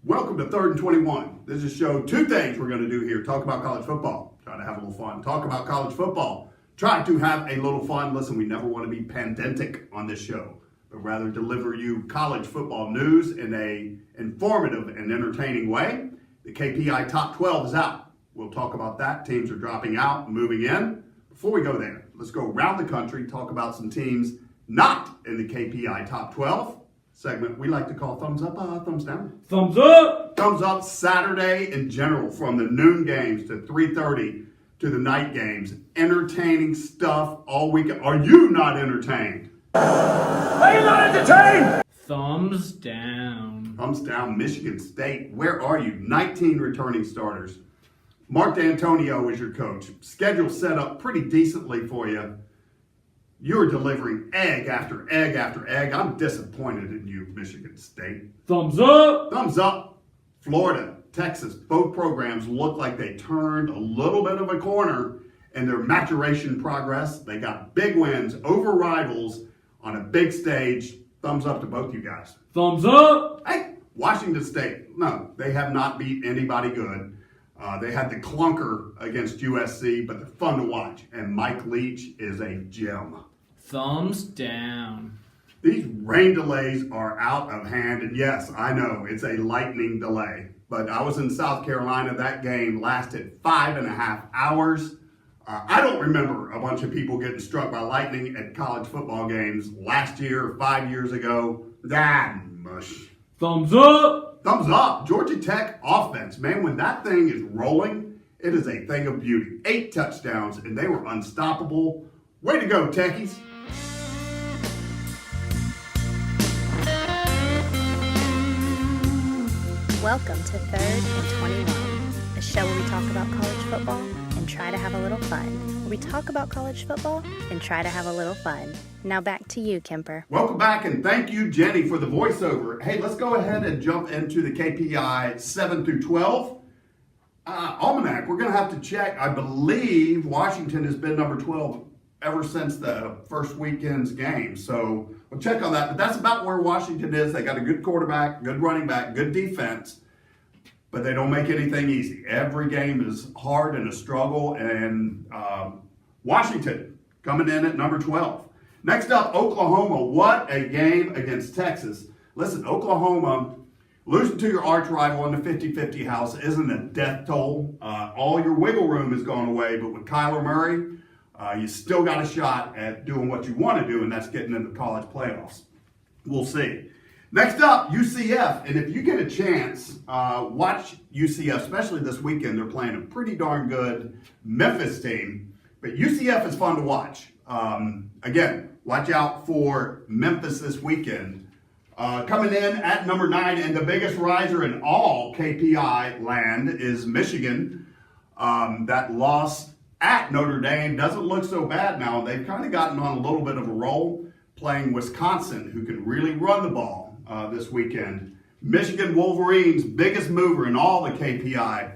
Welcome to 3rd and 21. This is a show, two things we're going to do here. Talk about college football. Try to have a little fun. Talk about college football. Try to have a little fun. Listen, we never want to be pedantic on this show, but rather deliver you college football news in a informative and entertaining way. The KPI Top 12 is out. We'll talk about that. Teams are dropping out, moving in. Before we go there, let's go around the country, talk about some teams not in the KPI Top 12. Segment we like to call thumbs up, thumbs down. Thumbs up! Thumbs up Saturday in general, from the noon games to 3:30 to the night games. Entertaining stuff all weekend. Are you not entertained? Are you not entertained? Thumbs down. Thumbs down, Michigan State. Where are you? 19 returning starters. Mark D'Antonio is your coach. Schedule set up pretty decently for you. You're delivering egg after egg after egg. I'm disappointed in you, Michigan State. Thumbs up! Thumbs up. Florida, Texas, both programs look like they turned a little bit of a corner in their maturation progress. They got big wins over rivals on a big stage. Thumbs up to both you guys. Thumbs up! Hey, Washington State. No, they have not beat anybody good. They had the clunker against USC, but they're fun to watch. And Mike Leach is a gem. Thumbs down. These rain delays are out of hand, and yes, I know it's a lightning delay, but I was in South Carolina. That game lasted 5.5 hours. I don't remember a bunch of people getting struck by lightning at college football games last year, 5 years ago. Mush. Thumbs up! Thumbs up. Georgia Tech offense, man, when that thing is rolling, it is a thing of beauty. 8 touchdowns, and they were unstoppable. Way to go, Techies. Welcome to 3rd and 21, a show where we talk about college football and try to have a little fun. Where we talk about college football and try to have a little fun. Now back to you, Kemper. Welcome back, and thank you, Jenny, for the voiceover. Hey, let's go ahead and jump into the KPI 7 through 12. Almanac, we're going to have to check. I believe Washington has been number 12 ever since the first weekend's game. So we'll check on that. But that's about where Washington is. They got a good quarterback, good running back, good defense, but they don't make anything easy. Every game is hard and a struggle. And Washington coming in at number 12. Next up, Oklahoma. What a game against Texas. Listen, Oklahoma, losing to your arch rival in the 50-50 house isn't a death toll. All your wiggle room has gone away, but with Kyler Murray, you still got a shot at doing what you want to do, and that's getting into the college playoffs. We'll see. Next up, UCF. And if you get a chance, watch UCF, especially this weekend. They're playing a pretty darn good Memphis team. But UCF is fun to watch. Again, watch out for Memphis this weekend. Coming in at number 9, and the biggest riser in all KPI land is Michigan. That loss at Notre Dame doesn't look so bad now. They've kind of gotten on a little bit of a roll, playing Wisconsin, who can really run the ball this weekend. Michigan Wolverines, biggest mover in all the KPI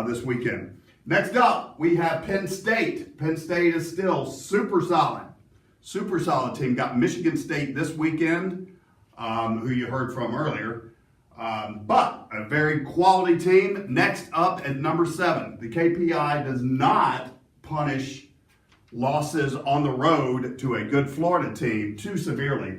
this weekend. Next up, we have Penn State. Penn State is still super solid team. Got Michigan State this weekend, who you heard from earlier. But a very quality team. Next up at number 7, the KPI does not punish losses on the road to a good Florida team too severely.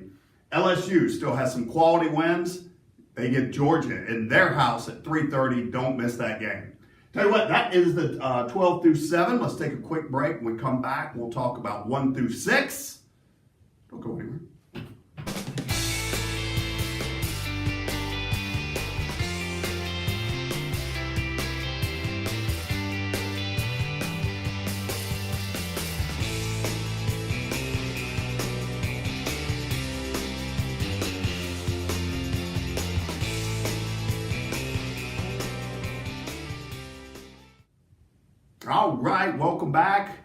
LSU still has some quality wins. They get Georgia in their house at 3:30. Don't miss that game. Tell you what, that is the 12 through 7. Let's take a quick break. When we come back, we'll talk about 1 through 6. Don't go anywhere. All right, welcome back.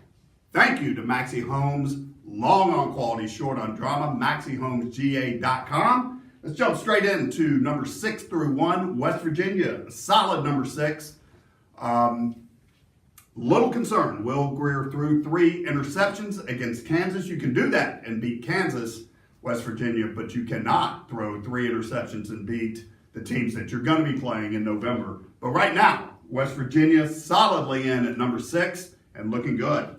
Thank you to Maxie Holmes. Long on quality, short on drama. MaxieHolmesGA.com. Let's jump straight into number 6 through 1. West Virginia, a solid number 6. Little concerned. Will Greer threw 3 interceptions against Kansas. You can do that and beat Kansas, West Virginia, but you cannot throw 3 interceptions and beat the teams that you're going to be playing in November. But right now, West Virginia solidly in at number 6 and looking good.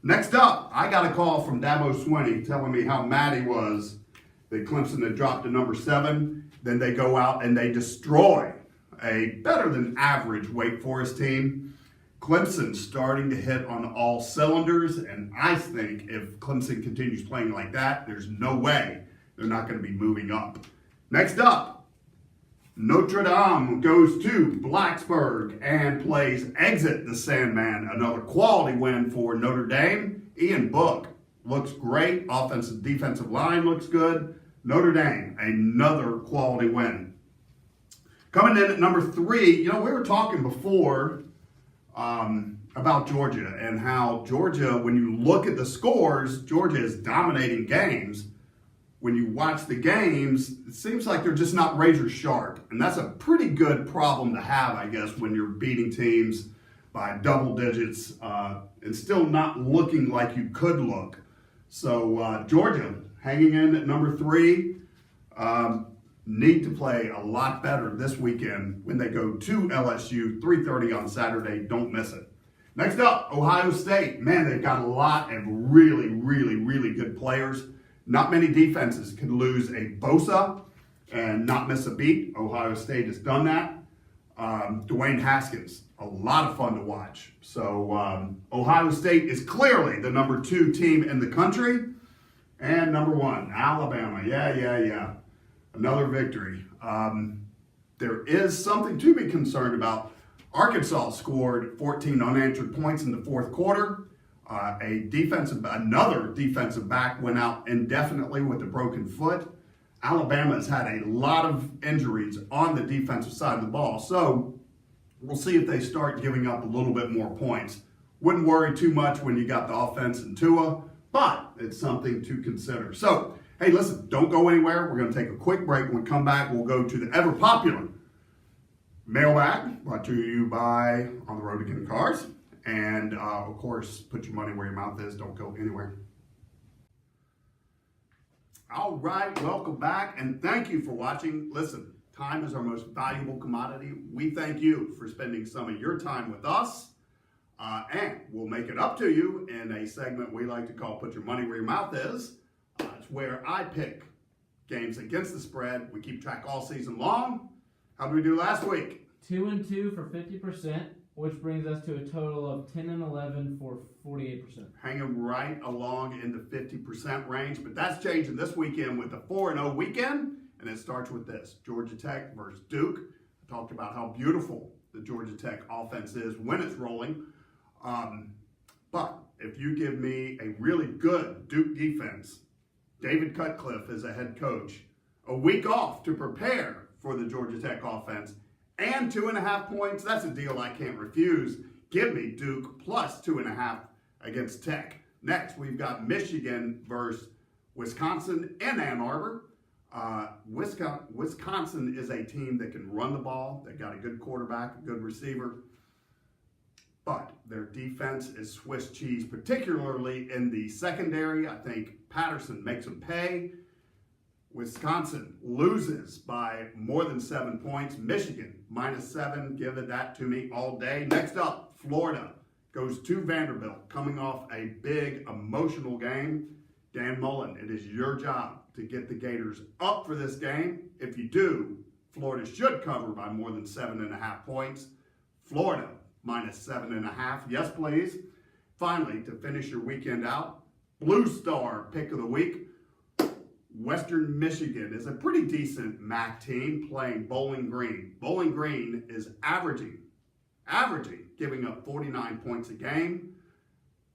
Next up, I got a call from Dabo Swinney telling me how mad he was that Clemson had dropped to number 7. Then they go out and they destroy a better than average Wake Forest team. Clemson starting to hit on all cylinders, and I think if Clemson continues playing like that, there's no way they're not going to be moving up. Next up, Notre Dame goes to Blacksburg and plays Exit the Sandman. Another quality win for Notre Dame. Ian Book looks great. Offensive, defensive line looks good. Notre Dame, another quality win. Coming in at number 3, we were talking before about Georgia and how Georgia, when you look at the scores, Georgia is dominating games. When you watch the games, it seems like they're just not razor sharp. And that's a pretty good problem to have, I guess, when you're beating teams by double digits and still not looking like you could look. So Georgia hanging in at number 3. Need to play a lot better this weekend when they go to LSU, 3:30 on Saturday. Don't miss it. Next up, Ohio State. Man, they've got a lot of really, really, really good players. Not many defenses can lose a Bosa and not miss a beat. Ohio State has done that. Dwayne Haskins, a lot of fun to watch. So Ohio State is clearly the number 2 team in the country. And number 1, Alabama. Yeah. Another victory. There is something to be concerned about. Arkansas scored 14 unanswered points in the fourth quarter. Another defensive back went out indefinitely with a broken foot. Alabama has had a lot of injuries on the defensive side of the ball. So we'll see if they start giving up a little bit more points. Wouldn't worry too much when you got the offense in Tua, but it's something to consider. So, hey, listen, don't go anywhere. We're going to take a quick break. When we come back, we'll go to the ever-popular mailbag, brought to you by On the Road to Getting Cars. And, of course, put your money where your mouth is. Don't go anywhere. All right, welcome back, and thank you for watching. Listen, time is our most valuable commodity. We thank you for spending some of your time with us. And we'll make it up to you in a segment we like to call Put Your Money Where Your Mouth Is. It's where I pick games against the spread. We keep track all season long. How did we do last week? 2-2 for 50%, which brings us to a total of 10-11 for 48%. Hanging right along in the 50% range, but that's changing this weekend with the 4-0 weekend, and it starts with this: Georgia Tech versus Duke. I talked about how beautiful the Georgia Tech offense is when it's rolling. But if you give me a really good Duke defense, David Cutcliffe is a head coach, a week off to prepare for the Georgia Tech offense, and 2.5 points, that's a deal I can't refuse. Give me Duke plus 2.5 against Tech. Next, we've got Michigan versus Wisconsin in Ann Arbor. Wisconsin is a team that can run the ball. They've got a good quarterback, a good receiver. But their defense is Swiss cheese, particularly in the secondary. I think Patterson makes them pay. Wisconsin loses by more than 7 points. Michigan, -7. Give it that to me all day. Next up, Florida goes to Vanderbilt, coming off a big emotional game. Dan Mullen, it is your job to get the Gators up for this game. If you do, Florida should cover by more than 7.5 points. Florida, -7.5. Yes, please. Finally, to finish your weekend out, Blue Star pick of the week. Western Michigan is a pretty decent MAC team playing Bowling Green. Bowling Green is averaging, giving up 49 points a game.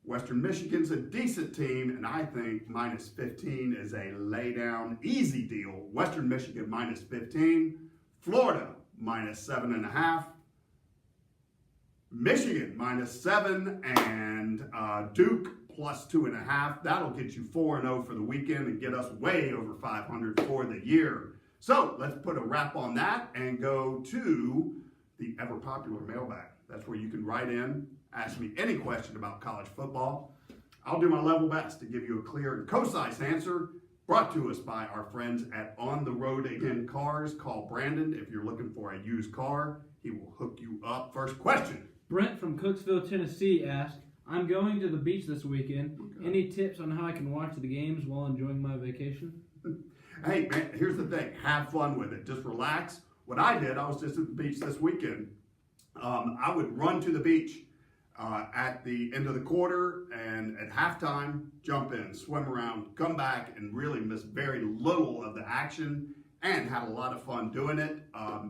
Western Michigan's a decent team, and I think -15 is a lay-down, easy deal. Western Michigan -15. Florida -7.5. Michigan -7, and Duke plus 2.5. That'll get you 4-0 for the weekend and get us way over 500 for the year. So let's put a wrap on that and go to the ever-popular mailbag. That's where you can write in, ask me any question about college football. I'll do my level best to give you a clear and concise answer. Brought to us by our friends at On the Road Again Cars. Call Brandon if you're looking for a used car. He will hook you up. First question. Brent from Cooksville, Tennessee asked, I'm going to the beach this weekend. Okay. Any tips on how I can watch the games while enjoying my vacation? Hey, man, here's the thing. Have fun with it. Just relax. What I did, I was just at the beach this weekend. I would run to the beach at the end of the quarter, and at halftime, jump in, swim around, come back, and really miss very little of the action and had a lot of fun doing it.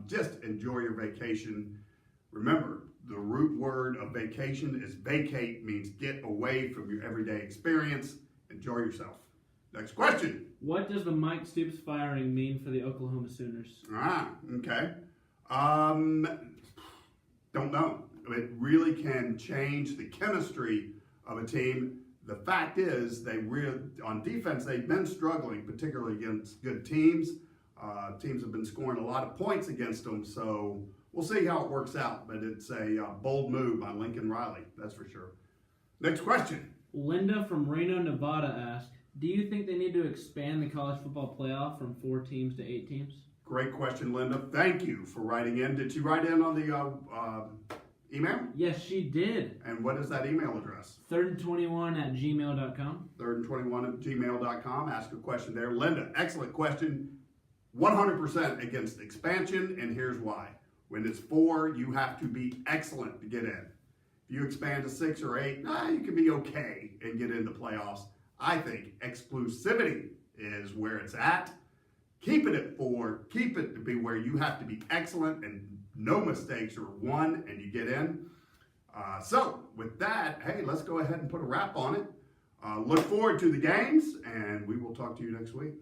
Just enjoy your vacation. Remember, the root word of vacation is vacate, means get away from your everyday experience. Enjoy yourself. Next question. What does the Mike Stoops firing mean for the Oklahoma Sooners? Okay. Don't know. It really can change the chemistry of a team. The fact is, on defense, they've been struggling, particularly against good teams. Teams have been scoring a lot of points against them, so we'll see how it works out. But it's a bold move by Lincoln Riley, that's for sure. Next question. Linda from Reno, Nevada asked, do you think they need to expand the college football playoff from 4 teams to 8 teams? Great question, Linda. Thank you for writing in. Did you write in on the email? Yes, she did. And what is that email address? 3rd21@gmail.com. 3rd21@gmail.com. Ask a question there. Linda, excellent question. 100% against expansion, and here's why. When it's 4, you have to be excellent to get in. If you expand to 6 or 8, you can be okay and get into playoffs. I think exclusivity is where it's at. Keep it at 4. Keep it to be where you have to be excellent and no mistakes are 1 and you get in. So with that, hey, let's go ahead and put a wrap on it. Look forward to the games, and we will talk to you next week.